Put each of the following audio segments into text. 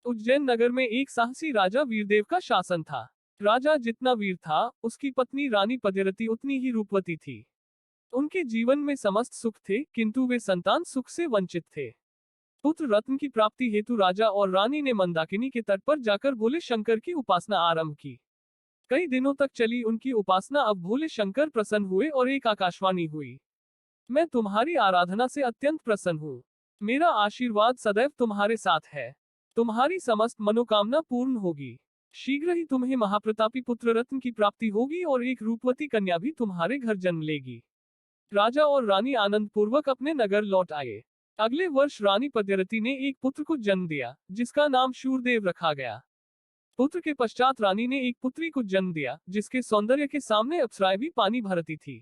उज्जैन नगर में एक साहसी राजा वीरदेव का शासन था। राजा जितना वीर था, उसकी पत्नी रानी पद्यवती उतनी ही रूपवती थी। उनके जीवन में समस्त सुख थे, किंतु वे संतान सुख से वंचित थे। पुत्र रत्न की प्राप्ति हेतु राजा और रानी ने मंदाकिनी के तट पर जाकर भोले शंकर की उपासना आरंभ की। कई दिनों तक चली उनकी उपासना। अब भोले शंकर प्रसन्न हुए और एक आकाशवाणी हुई। मैं तुम्हारी आराधना से अत्यंत प्रसन्न हूँ। मेरा आशीर्वाद सदैव तुम्हारे साथ है। तुम्हारी समस्त मनोकामना पूर्ण होगी। शीघ्र ही तुम्हें महाप्रतापी पुत्र रत्न की प्राप्ति होगी और एक रूपवती कन्या भी तुम्हारे घर जन्म लेगी। राजा और रानी आनंद पूर्वक अपने नगर लौट आए। अगले वर्ष रानी पद्यवती ने एक पुत्र को जन्म दिया, जिसका नाम शूरदेव रखा गया। पुत्र के पश्चात रानी ने एक पुत्री को जन्म दिया, जिसके सौंदर्य के सामने अप्सराएं भी पानी भरती थी।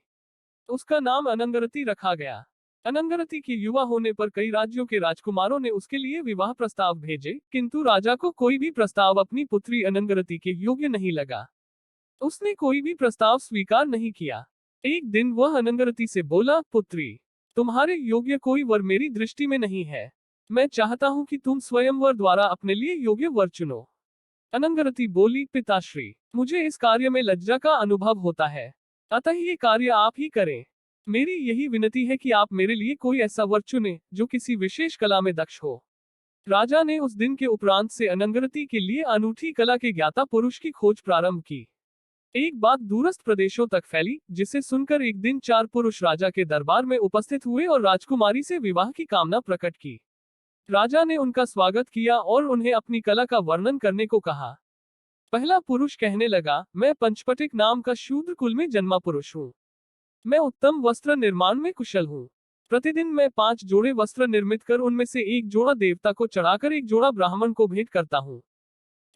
उसका नाम अनंगरती रखा गया। अनंगरती के युवा होने पर कई राज्यों के राजकुमारों ने उसके लिए विवाह प्रस्ताव भेजे, किंतु राजा को कोई भी प्रस्ताव अपनी पुत्री अनंगरती के योग्य नहीं लगा। उसने कोई भी प्रस्ताव स्वीकार नहीं किया। एक दिन वह अनंगरती से बोला, पुत्री, तुम्हारे योग्य कोई वर मेरी दृष्टि में नहीं है। मैं चाहता हूं कि तुम स्वयंवर द्वारा अपने लिए योग्य वर चुनो। अनंगरती बोली, पिताश्री, मुझे इस कार्य में लज्जा का अनुभव होता है, अतः ये कार्य आप ही करें। मेरी यही विनती है कि आप मेरे लिए कोई ऐसा वर चुने जो किसी विशेष कला में दक्ष हो। राजा ने उस दिन के उपरांत से अनंगरती के लिए अनूठी कला के ज्ञाता पुरुष की खोज प्रारंभ की। एक बात दूरस्थ प्रदेशों तक फैली, जिसे सुनकर एक दिन 4 पुरुष राजा के दरबार में उपस्थित हुए और राजकुमारी से विवाह की कामना प्रकट की। राजा ने उनका स्वागत किया और उन्हें अपनी कला का वर्णन करने को कहा। पहला पुरुष कहने लगा, मैं पंचपटिक नाम का शूद्र कुल में जन्मा पुरुष हूँ। मैं उत्तम वस्त्र निर्माण में कुशल हूँ। प्रतिदिन मैं 5 जोड़े वस्त्र निर्मित कर उनमें से एक जोड़ा देवता को चढ़ाकर एक जोड़ा ब्राह्मण को भेंट करता हूँ।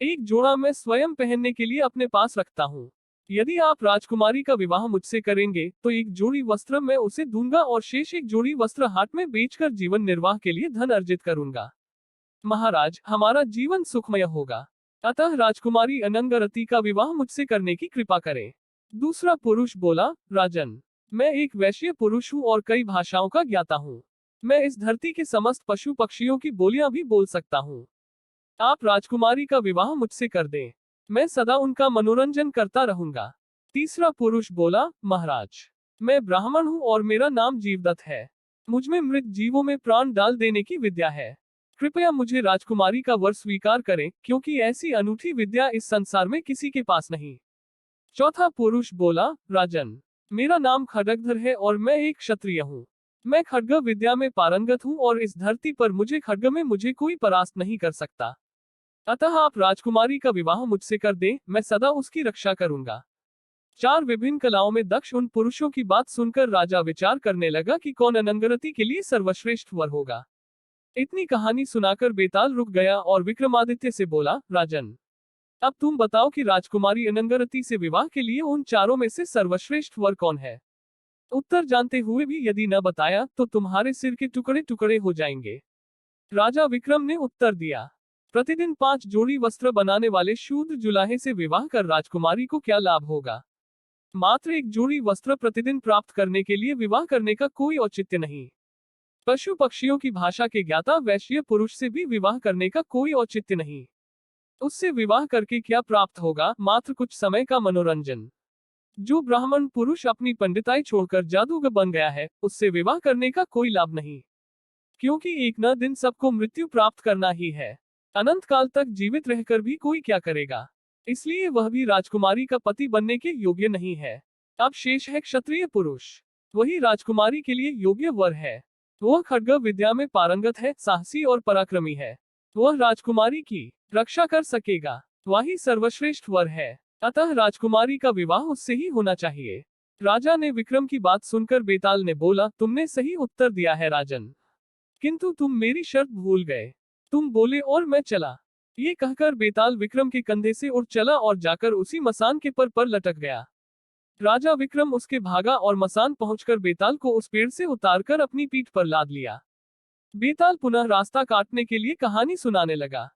एक जोड़ा मैं स्वयं पहनने के लिए अपने पास रखता हूँ। यदि आप राजकुमारी का विवाह मुझसे करेंगे तो एक जोड़ी वस्त्र मैं उसे दूंगा और शेष एक जोड़ी वस्त्र हाट में बेचकर जीवन निर्वाह के लिए धन अर्जित करूंगा। महाराज, हमारा जीवन सुखमय होगा, अतः राजकुमारी अनंगरती का विवाह मुझसे करने की कृपा करें। दूसरा पुरुष बोला, राजन, मैं एक वैश्य पुरुष हूँ और कई भाषाओं का ज्ञाता हूँ। मैं इस धरती के समस्त पशु पक्षियों की बोलियां भी बोल सकता हूँ। आप राजकुमारी का विवाह मुझसे कर दें, मैं सदा उनका मनोरंजन करता रहूंगा। तीसरा पुरुष बोला, महाराज, मैं ब्राह्मण हूँ और मेरा नाम जीवदत्त है। मुझमें मृत जीवों में प्राण डाल देने की विद्या है। कृपया मुझे राजकुमारी का वर स्वीकार करें, क्योंकि ऐसी अनूठी विद्या इस संसार में किसी के पास नहीं। चौथा पुरुष बोला, राजन, मेरा नाम खड्गधर है और मैं एक क्षत्रिय हूँ। मैं खड्ग विद्या में पारंगत हूँ और इस धरती पर खड्ग में मुझे कोई परास्त नहीं कर सकता। अतः आप राजकुमारी का विवाह मुझसे कर दें, मैं सदा उसकी रक्षा करूंगा। 4 विभिन्न कलाओं में दक्ष उन पुरुषों की बात सुनकर राजा विचार करने लगा कि कौन अनंगरती के लिए सर्वश्रेष्ठ वर होगा। इतनी कहानी सुनाकर बेताल रुक गया और विक्रमादित्य से बोला, राजन, अब तुम बताओ कि राजकुमारी अनंगरती से विवाह के लिए उन चारों में से सर्वश्रेष्ठ वर कौन है। उत्तर जानते हुए भी यदि न बताया तो तुम्हारे सिर के टुकड़े टुकड़े हो जाएंगे। राजा विक्रम ने उत्तर दिया, प्रतिदिन 5 जोड़ी वस्त्र बनाने वाले शूद्र जुलाहे से विवाह कर राजकुमारी को क्या लाभ होगा। मात्र एक जोड़ी वस्त्र प्रतिदिन प्राप्त करने के लिए विवाह करने का कोई औचित्य नहीं। पशु पक्षियों की भाषा के ज्ञाता वैश्य पुरुष से भी विवाह करने का कोई औचित्य नहीं। उससे विवाह करके क्या प्राप्त होगा, मात्र कुछ समय का मनोरंजन। जो ब्राह्मण पुरुष अपनी पंडिताई छोड़कर जादूगर बन गया है, उससे विवाह करने का कोई लाभ नहीं, क्योंकि एक न दिन सबको मृत्यु प्राप्त करना ही है। अनंत काल तक जीवित रहकर भी कोई क्या करेगा, इसलिए वह भी राजकुमारी का पति बनने के योग्य नहीं है। अब शेष है क्षत्रिय पुरुष, वही राजकुमारी के लिए योग्य वर है। वह खड्ग विद्या में पारंगत है, साहसी और पराक्रमी है। वह राजकुमारी की रक्षा कर सकेगा, वही सर्वश्रेष्ठ वर है। अतः राजकुमारी का विवाह उससे ही होना चाहिए। राजा ने विक्रम की बात सुनकर बेताल ने बोला, तुमने सही उत्तर दिया है राजन, किंतु तुम मेरी शर्त भूल गए। तुम बोले और मैं चला। ये कहकर बेताल विक्रम के कंधे से उड़ चला और जाकर उसी मसान के पर लटक गया। राजा विक्रम उसके भागा और मसान पहुंचकर बेताल को उस पेड़ से उतारकर अपनी पीठ पर लाद लिया। बेताल पुनः रास्ता काटने के लिए कहानी सुनाने लगा।